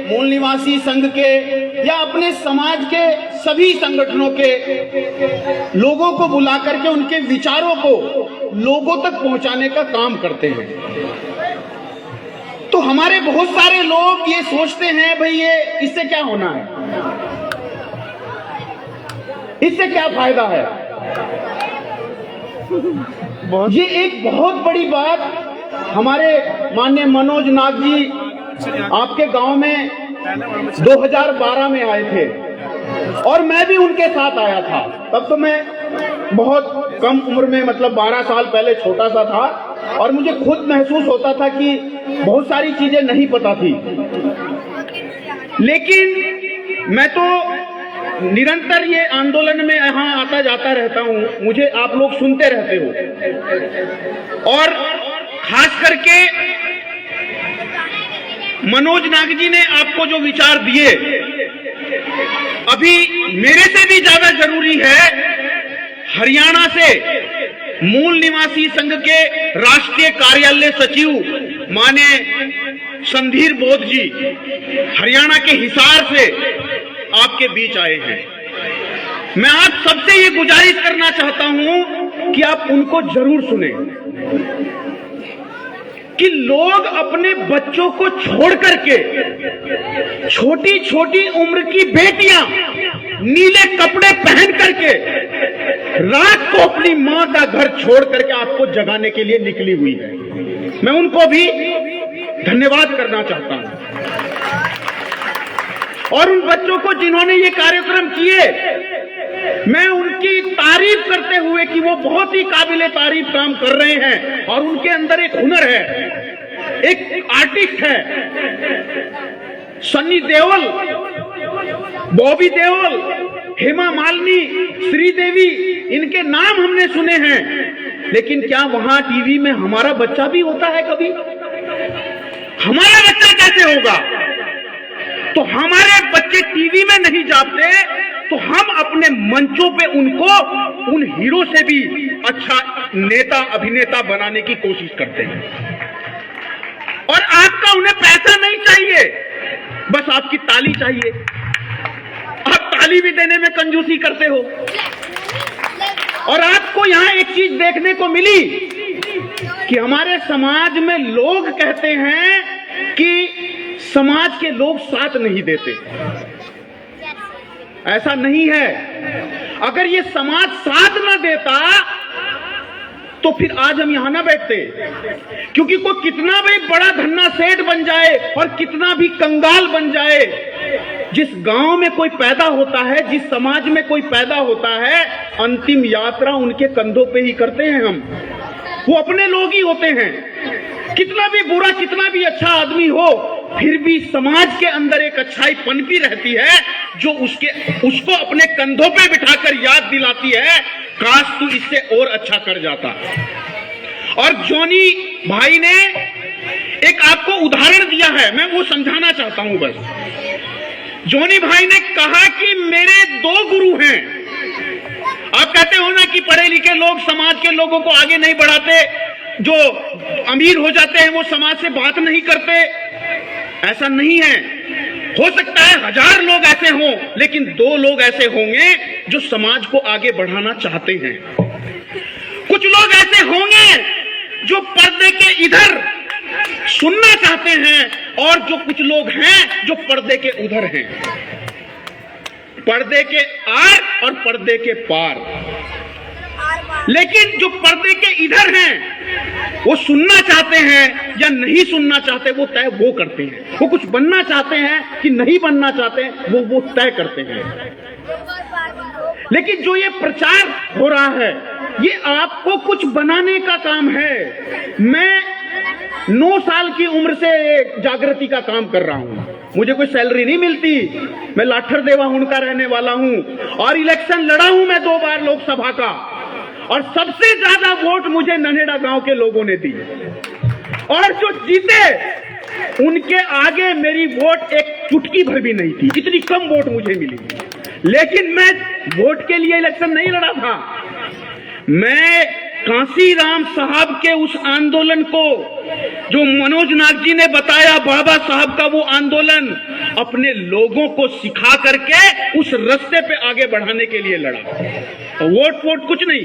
मूल निवासी संघ के या अपने समाज के सभी संगठनों के लोगों को बुला करके उनके विचारों को लोगों तक पहुंचाने का काम करते हैं। तो हमारे बहुत सारे लोग ये सोचते हैं भाई ये इससे क्या होना है, इससे क्या फायदा है। ये एक बहुत बड़ी बात हमारे माननीय मनोज नाग जी आपके गांव में 2012 में आए थे और मैं भी उनके साथ आया था। तब तो मैं बहुत कम उम्र में, मतलब 12 साल पहले छोटा सा था और मुझे खुद महसूस होता था कि बहुत सारी चीजें नहीं पता थी। लेकिन मैं तो निरंतर ये आंदोलन में यहाँ आता जाता रहता हूँ, मुझे आप लोग सुनते रहते हो। और खास करके मनोज नाग जी ने आपको जो विचार दिए, अभी मेरे से भी ज्यादा जरूरी है हरियाणा से मूल निवासी संघ के राष्ट्रीय कार्यालय सचिव माने संधीर बोध जी हरियाणा के हिसार से आपके बीच आए हैं। मैं आप सबसे ये गुजारिश करना चाहता हूं कि आप उनको जरूर सुने कि लोग अपने बच्चों को छोड़ करके, छोटी छोटी उम्र की बेटियां नीले कपड़े पहन करके रात को अपनी मां का घर छोड़ करके आपको जगाने के लिए निकली हुई है। मैं उनको भी धन्यवाद करना चाहता हूं और उन बच्चों को जिन्होंने ये कार्यक्रम किए, मैं उनकी तारीफ करते हुए कि वो बहुत ही काबिले तारीफ काम कर रहे हैं और उनके अंदर एक हुनर है, एक आर्टिस्ट है। सन्नी देओल, बॉबी देओल, हेमा मालिनी, श्रीदेवी, इनके नाम हमने सुने हैं, लेकिन क्या वहां टीवी में हमारा बच्चा भी होता है कभी? हमारा बच्चा कैसे होगा? तो हमारे बच्चे टीवी में नहीं जाते तो हम अपने मंचों पे उनको उन हीरो से भी अच्छा नेता अभिनेता बनाने की कोशिश करते हैं। और आपका उन्हें पैसा नहीं चाहिए, बस आपकी ताली चाहिए। आप ताली भी देने में कंजूसी करते हो। और आपको यहां एक चीज देखने को मिली कि हमारे समाज में लोग कहते हैं कि समाज के लोग साथ नहीं देते। ऐसा नहीं है। अगर ये समाज साथ ना देता तो फिर आज हम यहां ना बैठते, क्योंकि कोई कितना भी बड़ा धन्ना सेठ बन जाए और कितना भी कंगाल बन जाए, जिस गांव में कोई पैदा होता है, जिस समाज में कोई पैदा होता है, अंतिम यात्रा उनके कंधों पे ही करते हैं हम। वो अपने लोग ही होते हैं। कितना भी बुरा, कितना भी अच्छा आदमी हो, फिर भी समाज के अंदर एक अच्छाई पनपी रहती है जो उसको अपने कंधों पे बिठाकर याद दिलाती है, काश तू इससे और अच्छा कर जाता। और जॉनी भाई ने एक आपको उदाहरण दिया है, मैं वो समझाना चाहता हूं बस। जॉनी भाई ने कहा कि मेरे 2 गुरु हैं। आप कहते हो ना कि पढ़े लिखे लोग समाज के लोगों को आगे नहीं बढ़ाते, जो अमीर हो जाते हैं वो समाज से बात नहीं करते। ऐसा नहीं है। हो सकता है 1000 लोग ऐसे हों, लेकिन 2 लोग ऐसे होंगे जो समाज को आगे बढ़ाना चाहते हैं। कुछ लोग ऐसे होंगे जो पर्दे के इधर सुनना चाहते हैं और जो कुछ लोग हैं जो पर्दे के उधर हैं, पर्दे के आर और पर्दे के पार। लेकिन जो पर्दे के इधर हैं वो सुनना चाहते हैं या नहीं सुनना चाहते, वो तय वो करते हैं। वो कुछ बनना चाहते हैं कि नहीं बनना चाहते, वो तय करते हैं। लेकिन जो ये प्रचार हो रहा है, ये आपको कुछ बनाने का काम है। मैं 9 साल की उम्र से जागृति का काम कर रहा हूं। मुझे कोई सैलरी नहीं मिलती। मैं लाठर देवाहुण का रहने वाला हूं और इलेक्शन लड़ा हूं मैं 2 बार लोकसभा का, और सबसे ज्यादा वोट मुझे ननेड़ा गांव के लोगों ने दी। और जो जीते उनके आगे मेरी वोट एक चुटकी भर भी नहीं थी, इतनी कम वोट मुझे मिली। लेकिन मैं वोट के लिए इलेक्शन नहीं लड़ा था, मैं कांसीराम साहब के उस आंदोलन को, जो मनोज नाग जी ने बताया, बाबा साहब का वो आंदोलन अपने लोगों को सिखा करके उस रास्ते पे आगे बढ़ाने के लिए लड़ा। वोट कुछ नहीं,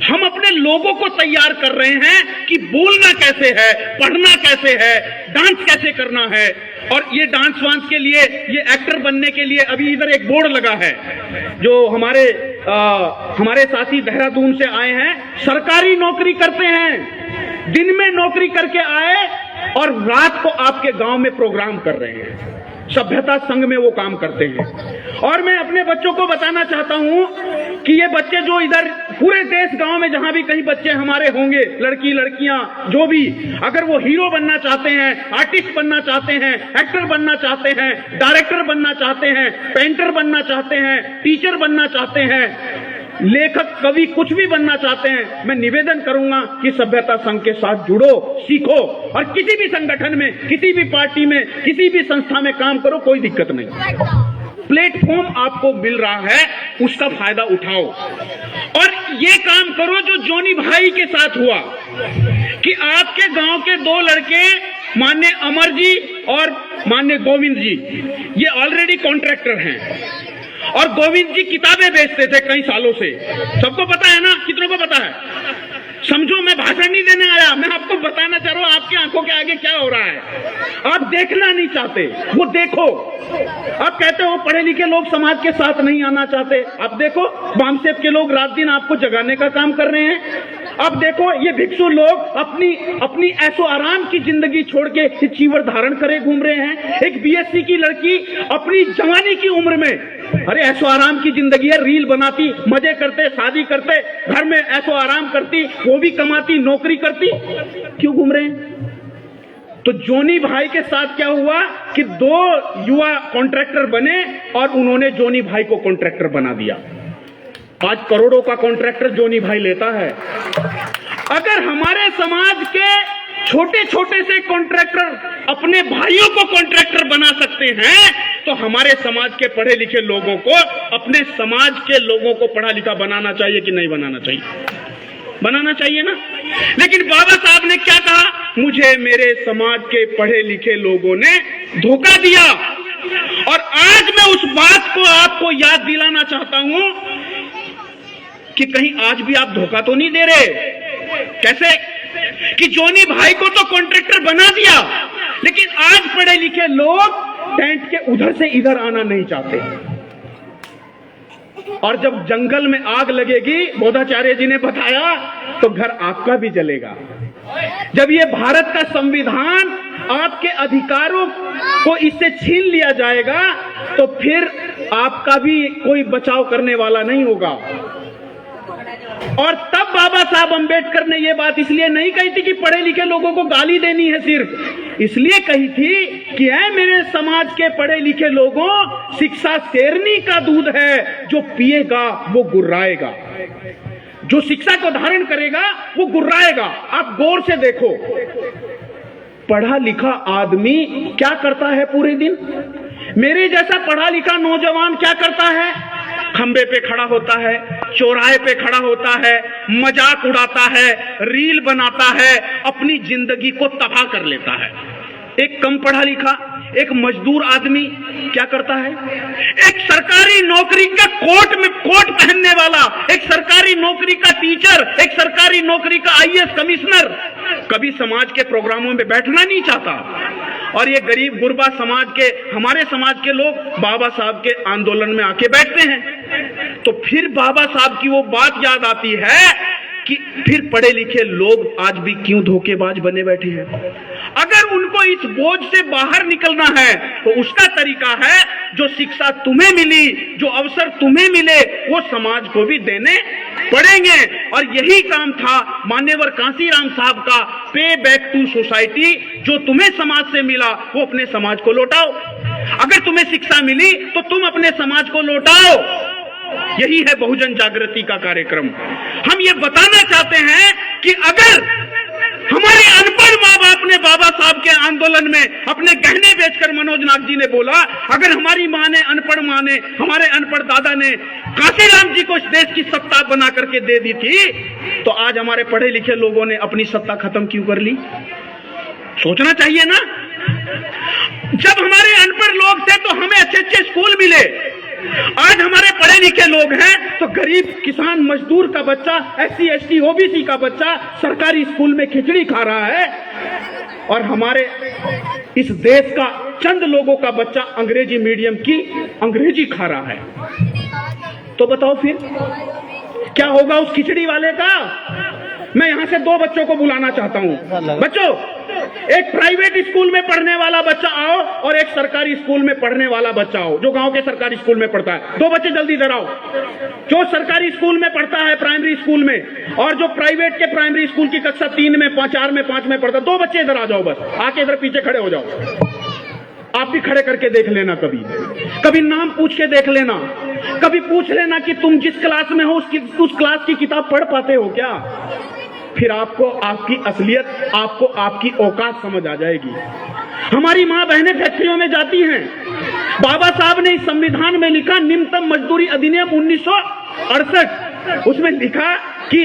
हम अपने लोगों को तैयार कर रहे हैं कि बोलना कैसे है, पढ़ना कैसे है, डांस कैसे करना है। और ये डांस वांस के लिए, ये एक्टर बनने के लिए अभी इधर एक बोर्ड लगा है, जो हमारे साथी देहरादून से आए हैं, सरकारी नौकरी करते हैं, दिन में नौकरी करके आए और रात को आपके गांव में प्रोग्राम कर रहे हैं। सभ्यता संघ में वो काम करते हैं। और मैं अपने बच्चों को बताना चाहता हूं कि ये बच्चे जो इधर पूरे देश गांव में जहां भी कहीं बच्चे हमारे होंगे, लड़की लड़कियां जो भी, अगर वो हीरो बनना चाहते हैं, आर्टिस्ट बनना चाहते हैं, एक्टर बनना चाहते हैं, डायरेक्टर बनना चाहते हैं, पेंटर बनना चाहते हैं, टीचर बनना चाहते हैं, लेखक कवि कुछ भी बनना चाहते हैं, मैं निवेदन करूंगा कि सभ्यता संघ के साथ जुड़ो, सीखो और किसी भी संगठन में, किसी भी पार्टी में, किसी भी संस्था में काम करो, कोई दिक्कत नहीं। प्लेटफॉर्म आपको मिल रहा है, उसका फायदा उठाओ और ये काम करो जो जोनी भाई के साथ हुआ कि आपके गांव के दो लड़के, माननीय अमर जी और माननीय गोविंद जी, ये ऑलरेडी कॉन्ट्रैक्टर हैं और गोविंद जी किताबें बेचते थे कई सालों से। सबको पता है ना? कितनों को पता है? समझो मैं भाषण नहीं देने आया, मैं आपको बताना चाह रहा हूं आपकी आंखों के आगे क्या हो रहा है। आप देखना नहीं चाहते, वो देखो। आप कहते हो पढ़े लिखे लोग समाज के साथ नहीं आना चाहते, आप देखो बामसेब के लोग रात दिन आपको जगाने का काम कर रहे हैं। अब देखो ये भिक्षु लोग अपनी ऐशो आराम की जिंदगी छोड़ के चीवर धारण करे घूम रहे हैं। एक बीएससी की लड़की अपनी जवानी की उम्र में, अरे ऐशो आराम की जिंदगी है, रील बनाती, मजे करते, शादी करते, घर में ऐशो आराम करती, वो भी कमाती, नौकरी करती, क्यों घूम रहे हैं? तो जोनी भाई के साथ क्या हुआ कि दो युवा कॉन्ट्रैक्टर बने और उन्होंने जोनी भाई को कॉन्ट्रैक्टर बना दिया। आज करोड़ों का कॉन्ट्रैक्टर जोनी भाई लेता है। अगर हमारे समाज के छोटे छोटे से कॉन्ट्रैक्टर अपने भाइयों को कॉन्ट्रैक्टर बना सकते हैं, तो हमारे समाज के पढ़े लिखे लोगों को, अपने समाज के लोगों को पढ़ा लिखा बनाना चाहिए कि नहीं बनाना चाहिए? बनाना चाहिए ना। लेकिन बाबा साहब ने क्या कहा? मुझे मेरे समाज के पढ़े लिखे लोगों ने धोखा दिया। और आज मैं उस बात को आपको याद दिलाना चाहता हूं कि कहीं आज भी आप धोखा तो नहीं दे रहे। कैसे? कि जोनी भाई को तो कॉन्ट्रैक्टर बना दिया, लेकिन आज पढ़े लिखे लोग टेंट के उधर से इधर आना नहीं चाहते। और जब जंगल में आग लगेगी, बोधाचार्य जी ने बताया, तो घर आपका भी जलेगा। जब ये भारत का संविधान आपके अधिकारों को इससे छीन लिया जाएगा, तो फिर आपका भी कोई बचाव करने वाला नहीं होगा। और तब बाबा साहब अंबेडकर ने यह बात इसलिए नहीं कही थी कि पढ़े लिखे लोगों को गाली देनी है, सिर्फ इसलिए कही थी कि है मेरे समाज के पढ़े लिखे लोगों, शिक्षा शेरनी का दूध है, जो पिएगा वो गुर्राएगा, जो शिक्षा को धारण करेगा वो गुर्राएगा। आप गौर से देखो, पढ़ा लिखा आदमी क्या करता है पूरे दिन? मेरे जैसा पढ़ा लिखा नौजवान क्या करता है? खंबे पे खड़ा होता है, चौराहे पे खड़ा होता है, मजाक उड़ाता है, रील बनाता है, अपनी जिंदगी को तबाह कर लेता है। एक कम पढ़ा लिखा, एक मजदूर आदमी क्या करता है? एक सरकारी नौकरी का कोट पहनने वाला, एक सरकारी नौकरी का टीचर, एक सरकारी नौकरी का आईएएस कमिश्नर कभी समाज के प्रोग्रामों में बैठना नहीं चाहता। और ये गरीब गुरबा समाज के, हमारे समाज के लोग बाबा साहब के आंदोलन में आके बैठते हैं। तो फिर बाबा साहब की वो बात याद आती है कि फिर पढ़े लिखे लोग आज भी क्यों धोखेबाज बने बैठे हैं। अगर उनको इस बोझ से बाहर निकलना है, तो उसका तरीका है, जो शिक्षा तुम्हें मिली, जो अवसर तुम्हें मिले, वो समाज को भी देने पड़ेंगे। और यही काम था मान्यवर कांसीराम साहब का, पे बैक टू सोसाइटी। जो तुम्हें समाज से मिला वो अपने समाज को लौटाओ। अगर तुम्हें शिक्षा मिली तो तुम अपने समाज को लौटाओ। यही है बहुजन जागृति का कार्यक्रम। हम ये बताना चाहते हैं कि अगर हमारे अनपढ़ माँ बाप ने बाबा साहब के आंदोलन में अपने गहने बेचकर, मनोज नाग जी ने बोला, अगर हमारी माँ ने, अनपढ़ माँ ने, हमारे अनपढ़ दादा ने कांसीराम जी को इस देश की सत्ता बना करके दे दी थी, तो आज हमारे पढ़े लिखे लोगों ने अपनी सत्ता खत्म क्यों कर ली? सोचना चाहिए ना। जब हमारे अनपढ़ लोग थे तो हमें अच्छे अच्छे स्कूल मिले, आज हमारे पढ़े लिखे लोग हैं तो गरीब किसान मजदूर का बच्चा, SC ST OBC का बच्चा सरकारी स्कूल में खिचड़ी खा रहा है, और हमारे इस देश का चंद लोगों का बच्चा अंग्रेजी मीडियम की अंग्रेजी खा रहा है। तो बताओ फिर क्या होगा उस खिचड़ी वाले का? मैं यहां से 2 बच्चों को बुलाना चाहता हूं। बच्चों, एक प्राइवेट स्कूल में पढ़ने वाला बच्चा आओ और एक सरकारी स्कूल में पढ़ने वाला बच्चा आओ, जो गांव के सरकारी स्कूल में पढ़ता है। 2 बच्चे जल्दी इधर आओ। जो सरकारी स्कूल में पढ़ता है प्राइमरी स्कूल में, और जो प्राइवेट के प्राइमरी स्कूल की कक्षा 3 में 4 में 5 में पढ़ता है, 2 बच्चे इधर आ जाओ। बस आके इधर पीछे खड़े हो जाओ। आप भी खड़े करके देख लेना, कभी नाम पूछ के देख लेना, कभी पूछ लेना कि तुम जिस क्लास में हो उस क्लास की किताब पढ़ पाते हो क्या? फिर आपको आपकी असलियत, आपको आपकी औकात समझ आ जाएगी। हमारी माँ बहनें फैक्ट्रियों में जाती हैं। बाबा साहब ने इस संविधान में लिखा, न्यूनतम मजदूरी अधिनियम 1968, उसमें लिखा कि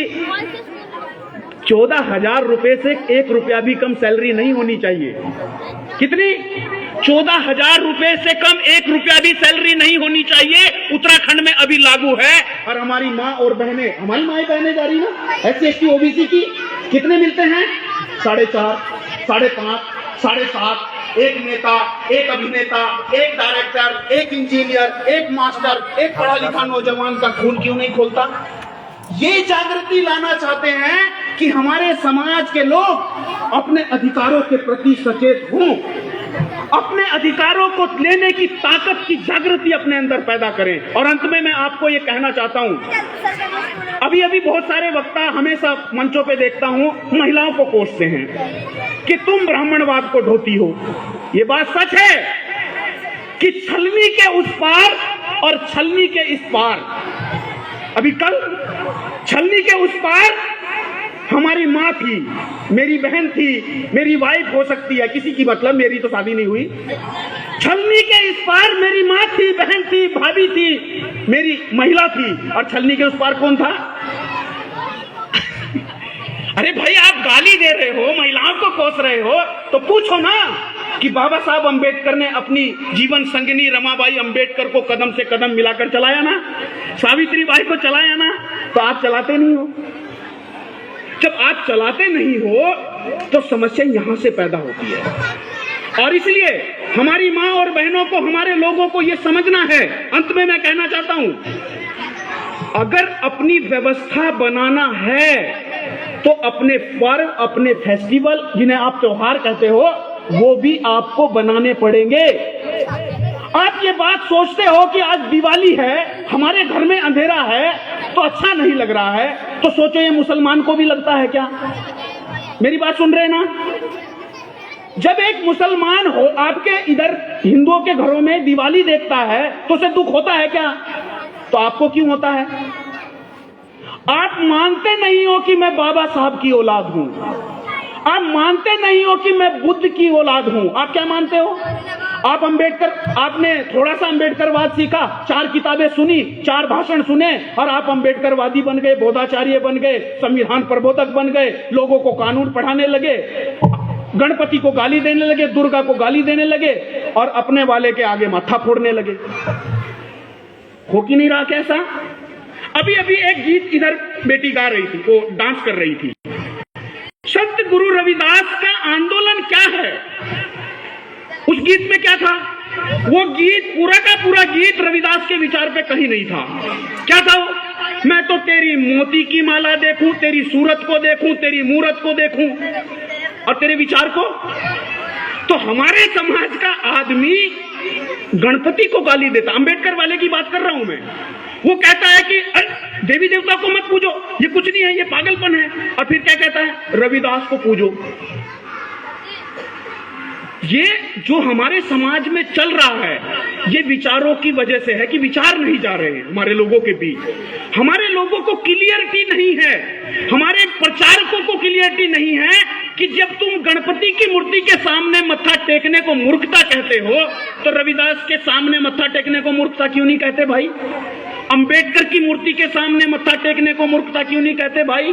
14,000 रुपए से 1 रुपया भी कम सैलरी नहीं होनी चाहिए। कितनी? 14,000 रुपए से कम 1 रुपया भी सैलरी नहीं होनी चाहिए। उत्तराखंड में अभी लागू है। और हमारी माँ और बहनें, हमारी माँ बहनें जा रही ना, SC ST OBC की कितने मिलते हैं? 4.5, 5.5, 7.5। एक नेता, एक अभिनेता, एक डायरेक्टर, एक इंजीनियर, एक मास्टर, एक पढ़ा लिखा नौजवान का खून क्यों नहीं खोलता? ये जागृति लाना चाहते हैं कि हमारे समाज के लोग अपने अधिकारों के प्रति सचेत हों, अपने अधिकारों को लेने की ताकत की जागृति अपने अंदर पैदा करें। और अंत में मैं आपको ये कहना चाहता हूं, अभी बहुत सारे वक्ता हमेशा मंचों पे देखता हूं, महिलाओं को कोसते हैं कि तुम ब्राह्मणवाद को ढोती हो। ये बात सच है कि छलनी के उस पार और छलनी के इस पार, अभी कल छलनी के उस पार हमारी माँ थी, मेरी बहन थी, मेरी वाइफ हो सकती है किसी की, मतलब मेरी तो शादी नहीं हुई। छलनी के इस पार मेरी माँ थी, बहन थी, भाभी थी, मेरी महिला थी, और छलनी के उस पार कौन था? अरे भाई, आप गाली दे रहे हो, महिलाओं को कोस रहे हो, तो पूछो ना कि बाबा साहब अंबेडकर ने अपनी जीवन संगिनी रमाबाई अंबेडकर को कदम से कदम मिलाकर चलाया ना, सावित्री बाई को चलाया ना, तो आप चलाते नहीं हो। जब आप चलाते नहीं हो तो समस्या यहां से पैदा होती है। और इसलिए हमारी माँ और बहनों को, हमारे लोगों को यह समझना है। अंत में मैं कहना चाहता हूं, अगर अपनी व्यवस्था बनाना है तो अपने पर्व, अपने फेस्टिवल, जिन्हें आप त्योहार कहते हो, वो भी आपको बनाने पड़ेंगे। आप ये बात सोचते हो कि आज दिवाली है, हमारे घर में अंधेरा है तो अच्छा नहीं लग रहा है, तो सोचो ये मुसलमान को भी लगता है क्या? मेरी बात सुन रहे ना? जब एक मुसलमान हो आपके इधर हिंदुओं के घरों में दिवाली देखता है तो उसे दुख होता है क्या? तो आपको क्यों होता है? आप मानते नहीं हो कि मैं बाबा साहब की औलाद हूं, आप मानते नहीं हो कि मैं बुद्ध की औलाद हूं। आप क्या मानते हो? आप अंबेडकर, आपने थोड़ा सा अंबेडकरवाद सीखा, 4 किताबें सुनी, 4 भाषण सुने, और आप अंबेडकरवादी बन गए, बौद्धाचार्य बन गए, संविधान प्रबोधक बन गए, लोगों को कानून पढ़ाने लगे, गणपति को गाली देने लगे, दुर्गा को गाली देने लगे, और अपने वाले के आगे माथा फोड़ने लगे। हो कि नहीं रहा कैसा? अभी एक गीत इधर बेटी गा रही थी, वो डांस कर रही थी। संत गुरु रविदास का आंदोलन क्या है? उस गीत में क्या था? वो गीत, पूरा का पूरा गीत रविदास के विचार पे कहीं नहीं था। क्या था वो? मैं तो तेरी मोती की माला देखूं, तेरी सूरत को देखूं, तेरी मूरत को देखूं, और तेरे विचार को। तो हमारे समाज का आदमी गणपति को गाली देता, अंबेडकर वाले की बात कर रहा हूं मैं, वो कहता है कि देवी देवता को मत पूजो, ये कुछ नहीं है, ये पागलपन है। और फिर क्या कहता है? रविदास को पूजो। ये जो हमारे समाज में चल रहा है, ये विचारों की वजह से है कि विचार नहीं जा रहे हैं हमारे लोगों के बीच। हमारे लोगों को क्लियरिटी नहीं है, हमारे प्रचारकों को क्लियरिटी नहीं है कि जब तुम गणपति की मूर्ति के सामने मत्था टेकने को मूर्खता कहते हो, तो रविदास के सामने मत्था टेकने को मूर्खता क्यों नहीं कहते भाई? अंबेडकर की मूर्ति के सामने मत्था टेकने को मूर्खता क्यों नहीं कहते भाई?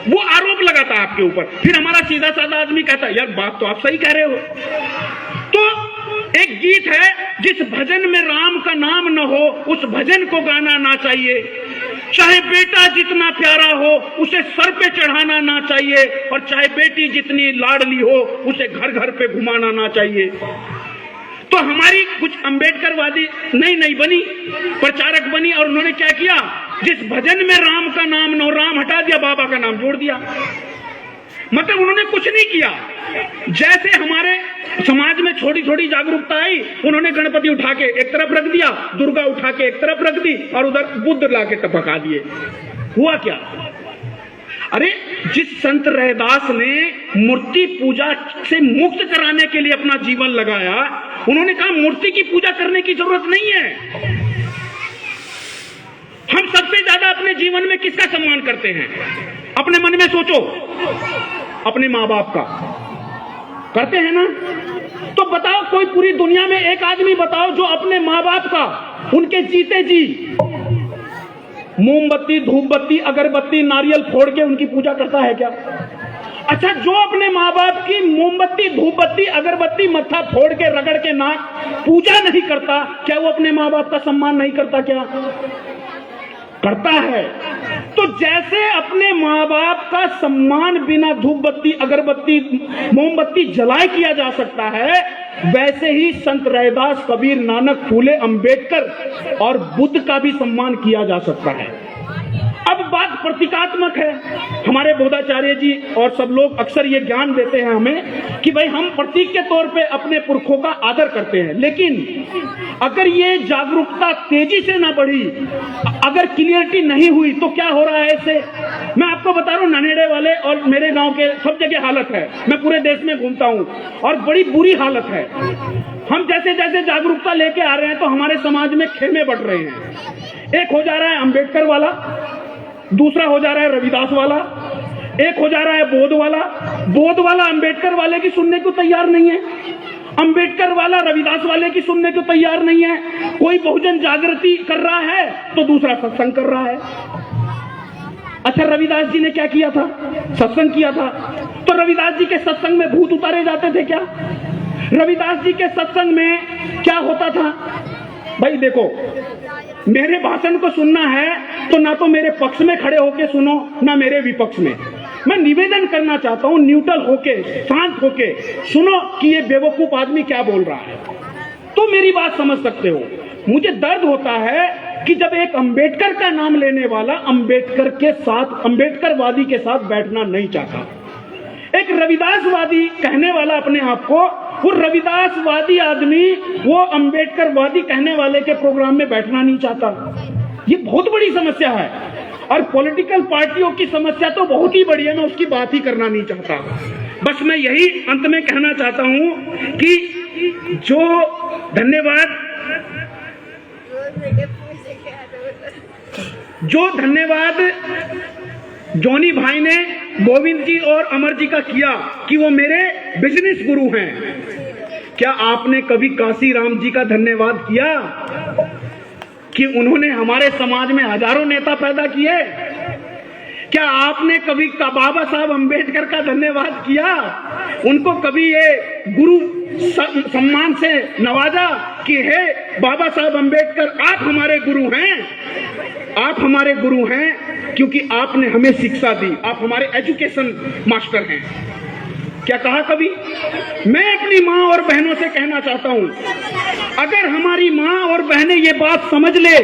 वो आरोप लगाता है आपके ऊपर। फिर हमारा सीधा साधा आदमी कहता है यार बात तो आप सही कह रहे हो। तो एक गीत है, जिस भजन में राम का नाम न हो उस भजन को गाना ना चाहिए, चाहे बेटा जितना प्यारा हो उसे सर पे चढ़ाना ना चाहिए, और चाहे बेटी जितनी लाडली हो उसे घर घर पे घुमाना ना चाहिए। तो हमारी कुछ अंबेडकरवादी नई बनी, प्रचारक बनी, और उन्होंने क्या किया, जिस भजन में राम का नाम न हो, राम हटा दिया, बाबा का नाम जोड़ दिया। मतलब उन्होंने कुछ नहीं किया। जैसे हमारे समाज में छोटी छोटी जागरूकता आई, उन्होंने गणपति उठा के एक तरफ रख दिया, दुर्गा उठा के एक तरफ रख दी, और उधर बुद्ध ला के टपका दिए। हुआ क्या? अरे जिस संत रैदास ने मूर्ति पूजा से मुक्त कराने के लिए अपना जीवन लगाया, उन्होंने कहा मूर्ति की पूजा करने की जरूरत नहीं है। हम सबसे ज्यादा अपने जीवन में किसका सम्मान करते हैं? अपने मन में सोचो, अपने माँ बाप का करते हैं ना? तो बताओ, कोई पूरी दुनिया में एक आदमी बताओ जो अपने माँ बाप का, उनके जीते जी मोमबत्ती, धूपबत्ती, अगरबत्ती, नारियल फोड़ के उनकी पूजा करता है क्या? अच्छा, जो अपने माँ बाप की मोमबत्ती, धूपबत्ती, अगरबत्ती मत्था फोड़ के, रगड़ के नाक पूजा नहीं करता, क्या वो अपने माँ बाप का सम्मान नहीं करता? क्या करता है। तो जैसे अपने माँ बाप का सम्मान बिना धूपबत्ती, अगरबत्ती, मोमबत्ती जलाए किया जा सकता है, वैसे ही संत रैदास, कबीर, नानक, फूले, अंबेडकर और बुद्ध का भी सम्मान किया जा सकता है। अब बात प्रतीकात्मक है। हमारे बोधाचार्य जी और सब लोग अक्सर ये ज्ञान देते हैं हमें कि भाई हम प्रतीक के तौर पे अपने पुरखों का आदर करते हैं, लेकिन अगर ये जागरूकता तेजी से ना बढ़ी, अगर क्लियरिटी नहीं हुई, तो क्या हो रहा है इससे? मैं आपको बता रहा हूँ, ननेड़े वाले और मेरे गांव के सब जगह हालत है। मैं पूरे देश में घूमता हूँ और बड़ी बुरी हालत है। हम जैसे जैसे जागरूकता लेके आ रहे हैं तो हमारे समाज में खेमे बढ़ रहे हैं। एक हो जा रहा है अंबेडकर वाला, दूसरा हो जा रहा है रविदास वाला, एक हो जा रहा है बोध वाला। बोध वाला अंबेडकर वाले की सुनने को तैयार नहीं है, अंबेडकर वाला रविदास वाले की सुनने को तैयार नहीं है। कोई बहुजन जागृति कर रहा है तो दूसरा सत्संग कर रहा है। अच्छा, रविदास जी ने क्या किया था? सत्संग किया था। तो रविदास जी के सत्संग में भूत उतारे जाते थे क्या? रविदास जी के सत्संग में क्या होता था? भाई देखो, मेरे भाषण को सुनना है तो ना तो मेरे पक्ष में खड़े होके सुनो, ना मेरे विपक्ष में। मैं निवेदन करना चाहता हूं, न्यूट्रल होके, शांत होके सुनो कि ये बेवकूफ आदमी क्या बोल रहा है, तो मेरी बात समझ सकते हो। मुझे दर्द होता है कि जब एक अंबेडकर का नाम लेने वाला अंबेडकर के साथ, अंबेडकरवादी के साथ बैठना नहीं चाहता, एक रविदासवादी कहने वाला अपने आप को, वो रविदासवादी आदमी वो अंबेडकरवादी कहने वाले के प्रोग्राम में बैठना नहीं चाहता। ये बहुत बड़ी समस्या है। और पॉलिटिकल पार्टियों की समस्या तो बहुत ही बड़ी है, मैं उसकी बात ही करना नहीं चाहता। बस मैं यही अंत में कहना चाहता हूं कि जो धन्यवाद जॉनी भाई ने गोविंद जी और अमर जी का किया कि वो मेरे बिजनेस गुरु हैं, क्या आपने कभी काशी राम जी का धन्यवाद किया कि उन्होंने हमारे समाज में हजारों नेता पैदा किए? क्या आपने कभी बाबा साहब अंबेडकर का धन्यवाद किया? उनको कभी ये गुरु सम्मान से नवाजा कि हे बाबा साहब अंबेडकर, आप हमारे गुरु हैं, आप हमारे गुरु हैं क्योंकि आपने हमें शिक्षा दी, आप हमारे एजुकेशन मास्टर हैं। क्या कहा कभी? मैं अपनी माँ और बहनों से कहना चाहता हूं, अगर हमारी माँ और बहनें ये बात समझ ले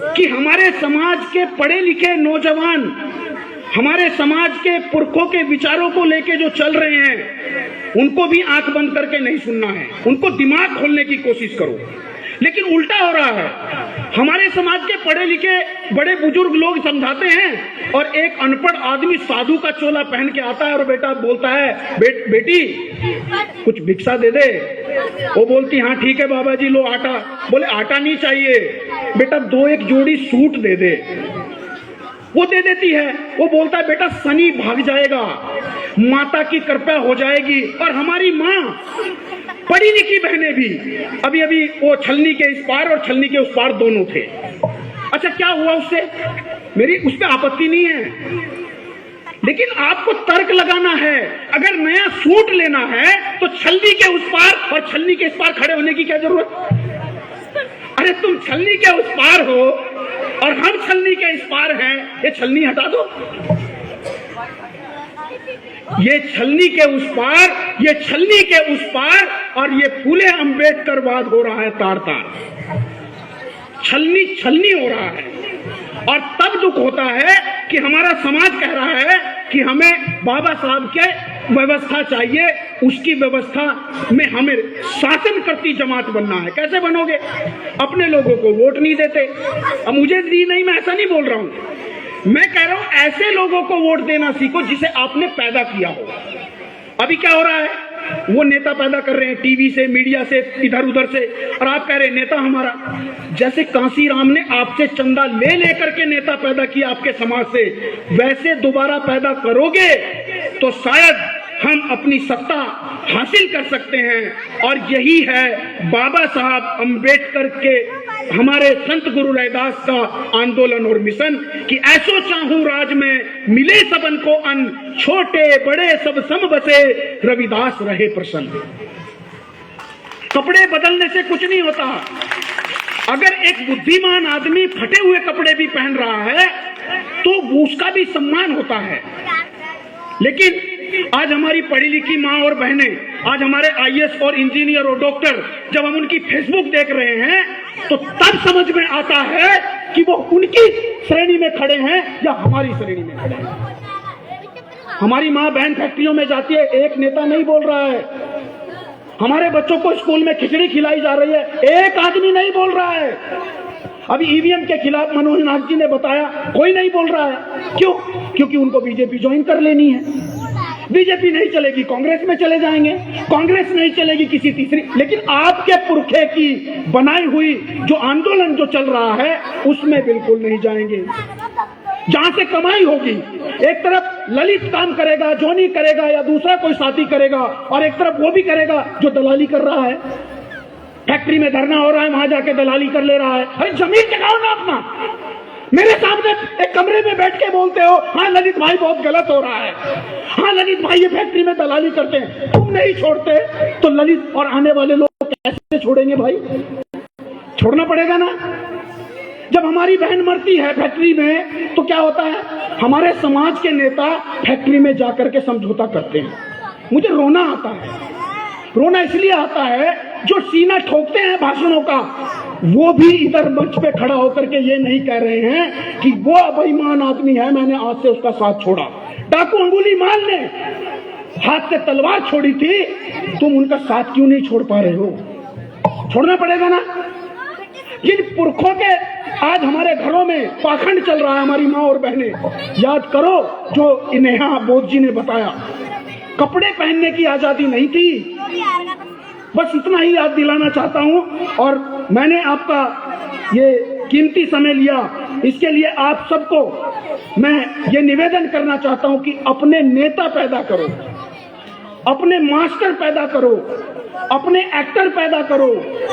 कि हमारे समाज के पढ़े लिखे नौजवान हमारे समाज के पुरखों के विचारों को लेके जो चल रहे हैं, उनको भी आंख बंद करके नहीं सुनना है, उनको दिमाग खोलने की कोशिश करो। लेकिन उल्टा हो रहा है, हमारे समाज के पढ़े लिखे बड़े बुजुर्ग लोग समझाते हैं और एक अनपढ़ आदमी साधु का चोला पहन के आता है और बेटा बोलता है बेटी कुछ भिक्षा दे दे। वो बोलती हाँ ठीक है बाबा जी, लो आटा। बोले आटा नहीं चाहिए बेटा, दो एक जोड़ी सूट दे दे। वो दे देती है। वो बोलता है बेटा शनि भाग जाएगा, माता की कृपा हो जाएगी। और हमारी माँ पढ़ी लिखी बहनें भी, अभी अभी वो छलनी के इस पार और छलनी के उस पार दोनों थे, अच्छा क्या हुआ उससे, मेरी उस पर आपत्ति नहीं है, लेकिन आपको तर्क लगाना है। अगर नया सूट लेना है तो छलनी के उस पार और छलनी के इस पार खड़े होने की क्या जरूरत। अरे तुम छलनी के उस पार हो और हम छलनी के इस पार हैं, ये छलनी हटा दो। ये छलनी के उस पार, ये छलनी के उस पार, और ये फूले अंबेडकर वाद हो रहा है तार तार, छलनी छलनी हो रहा है। और तब दुख होता है कि हमारा समाज कह रहा है कि हमें बाबा साहब के व्यवस्था चाहिए, उसकी व्यवस्था में हमें शासन करती जमात बनना है। कैसे बनोगे, अपने लोगों को वोट नहीं देते। अब मुझे दी नहीं, मैं ऐसा नहीं बोल रहा हूं, मैं कह रहा हूं ऐसे लोगों को वोट देना सीखो जिसे आपने पैदा किया हो। अभी क्या हो रहा है, वो नेता पैदा कर रहे हैं टीवी से, मीडिया से, इधर उधर से, और आप कह रहे हैं नेता हमारा। जैसे कांसीराम ने आपसे चंदा ले लेकर के नेता पैदा किया आपके समाज से, वैसे दोबारा पैदा करोगे तो शायद हम अपनी सत्ता हासिल कर सकते हैं। और यही है बाबा साहब अंबेडकर के, हमारे संत गुरु रैदास का आंदोलन और मिशन कि ऐसो चाहूं राज में मिले सबन को अन्न, छोटे बड़े सब सम बसे रविदास रहे प्रसन्न। कपड़े बदलने से कुछ नहीं होता। अगर एक बुद्धिमान आदमी फटे हुए कपड़े भी पहन रहा है तो उसका भी सम्मान होता है। लेकिन आज हमारी पढ़ी लिखी माँ और बहनें, आज हमारे आईएएस और इंजीनियर और डॉक्टर, जब हम उनकी फेसबुक देख रहे हैं तो तब समझ में आता है कि वो उनकी श्रेणी में खड़े हैं या हमारी श्रेणी में खड़े हैं। हमारी माँ बहन फैक्ट्रियों में जाती है, एक नेता नहीं बोल रहा है। हमारे बच्चों को स्कूल में खिचड़ी खिलाई जा रही है, एक आदमी नहीं बोल रहा है। अभी ईवीएम के खिलाफ मनोज नाथ जी ने बताया, कोई नहीं बोल रहा है। क्यों? क्योंकि उनको बीजेपी ज्वाइन कर लेनी है। बीजेपी नहीं चलेगी, कांग्रेस में चले जाएंगे, कांग्रेस नहीं चलेगी किसी तीसरी। लेकिन आपके पुरखे की बनाई हुई जो आंदोलन जो चल रहा है उसमें बिल्कुल नहीं जाएंगे। जहां से कमाई होगी, एक तरफ ललित काम करेगा, जोनी करेगा या दूसरा कोई साथी करेगा, और एक तरफ वो भी करेगा जो दलाली कर रहा है। फैक्ट्री में धरना हो रहा है, वहां जाके दलाली कर ले रहा है। अरे जमीन जगाओ ना अपना। मेरे सामने एक कमरे में बैठ के बोलते हो हाँ ललित भाई बहुत गलत हो रहा है, हाँ ललित भाई ये फैक्ट्री में दलाली करते हैं। तुम नहीं छोड़ते तो ललित और आने वाले लोग कैसे छोड़ेंगे भाई? छोड़ना पड़ेगा ना। जब हमारी बहन मरती है फैक्ट्री में तो क्या होता है, हमारे समाज के नेता फैक्ट्री में जाकर के समझौता करते हैं। मुझे रोना आता है। रोना इसलिए आता है जो सीना ठोकते हैं भाषणों का, वो भी इधर मंच पे खड़ा होकर के ये नहीं कह रहे हैं कि वो बेईमान आदमी है, मैंने आज से उसका साथ छोड़ा। डाकू अंगुली माल ने हाथ से तलवार छोड़ी थी, तुम उनका साथ क्यों नहीं छोड़ पा रहे हो? छोड़ना पड़ेगा ना। जिन पुरखों के आज हमारे घरों में पाखंड चल रहा है, हमारी माँ और बहनें याद करो जो नेहा बोध जी ने बताया, कपड़े पहनने की आजादी नहीं थी। बस इतना ही याद दिलाना चाहता हूं। और मैंने आपका ये कीमती समय लिया, इसके लिए आप सबको मैं ये निवेदन करना चाहता हूं कि अपने नेता पैदा करो, अपने मास्टर पैदा करो, अपने एक्टर पैदा करो,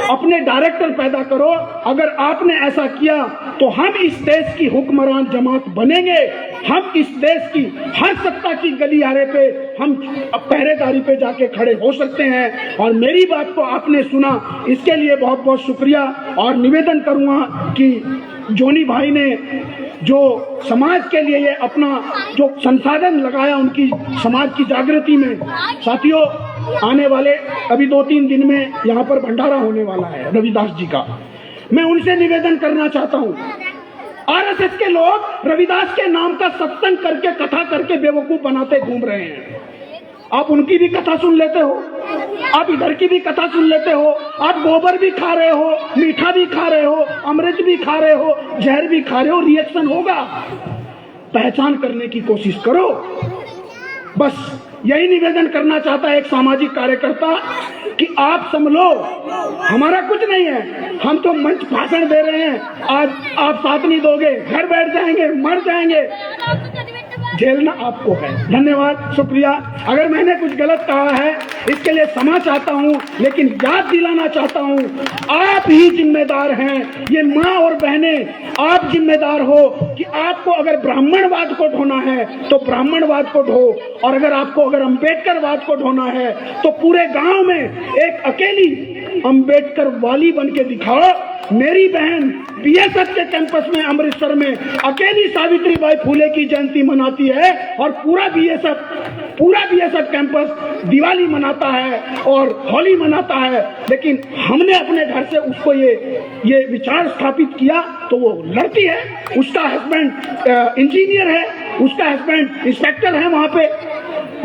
अपने डायरेक्टर पैदा करो। अगर आपने ऐसा किया तो हम इस देश की हुक्मरान जमात बनेंगे। हम इस देश की हर सत्ता की गलियारे पे हम पहरेदारी पे जाके खड़े हो सकते हैं। और मेरी बात को आपने सुना, इसके लिए बहुत बहुत शुक्रिया। और निवेदन करूंगा कि जोनी भाई ने जो समाज के लिए ये अपना जो संसाधन लगाया, उनकी समाज की जागृति में, साथियों आने वाले अभी 2-3 दिन में यहाँ पर भंडारा होने वाला है रविदास जी का। मैं उनसे निवेदन करना चाहता हूँ, आरएसएस के लोग रविदास के नाम का सत्संग करके कथा करके बेवकूफ बनाते घूम रहे हैं। आप उनकी भी कथा सुन लेते हो, आप इधर की भी कथा सुन लेते हो, आप गोबर भी खा रहे हो, मीठा भी खा रहे हो, अमृत भी खा रहे हो, जहर भी खा रहे हो, रिएक्शन होगा। पहचान करने की कोशिश करो। बस यही निवेदन करना चाहता है एक सामाजिक कार्यकर्ता कि आप समझो हमारा कुछ नहीं है, हम तो मंच भाषण दे रहे हैं। आज आप साथ नहीं दोगे, घर बैठ जाएंगे, मर जाएंगे। झेलना आपको है। धन्यवाद, शुक्रिया। अगर मैंने कुछ गलत कहा है इसके लिए क्षमा चाहता हूं, लेकिन याद दिलाना चाहता हूं, आप ही जिम्मेदार हैं। ये माँ और बहनें, आप जिम्मेदार हो कि आपको अगर ब्राह्मणवाद को ढोना है तो ब्राह्मणवाद को ढो, और अगर अंबेडकरवाद को ढोना है तो पूरे गांव में एक अकेली अंबेडकर वाली बन के दिखाओ। मेरी बहन बीएसएफ के कैंपस में अमृतसर में अकेली सावित्रीबाई फुले की जयंती मनाती है और पूरा बीएसएफ कैंपस दिवाली मनाता है और होली मनाता है। लेकिन हमने अपने घर से उसको ये विचार स्थापित किया तो वो लड़ती है। उसका हस्बैंड इंजीनियर है, उसका हस्बैंड इंस्पेक्टर है वहां पे।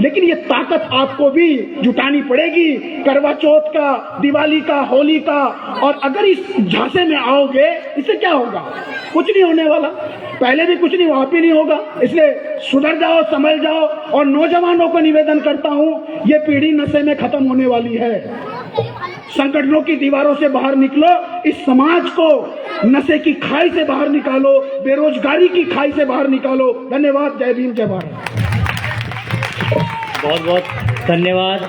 लेकिन ये ताकत आपको भी जुटानी पड़ेगी, करवा चौथ का, दिवाली का, होली का। और अगर इस झांसे में आओगे, इससे क्या होगा? कुछ नहीं होने वाला। पहले भी कुछ नहीं, वहां भी नहीं होगा। इसलिए सुधर जाओ, संभल जाओ। और नौजवानों को निवेदन करता हूं, ये पीढ़ी नशे में खत्म होने वाली है। संगठनों की दीवारों से बाहर निकलो, इस समाज को नशे की खाई से बाहर निकालो, बेरोजगारी की खाई से बाहर निकालो। धन्यवाद। जय भीम, जय भारत। बहुत बहुत धन्यवाद।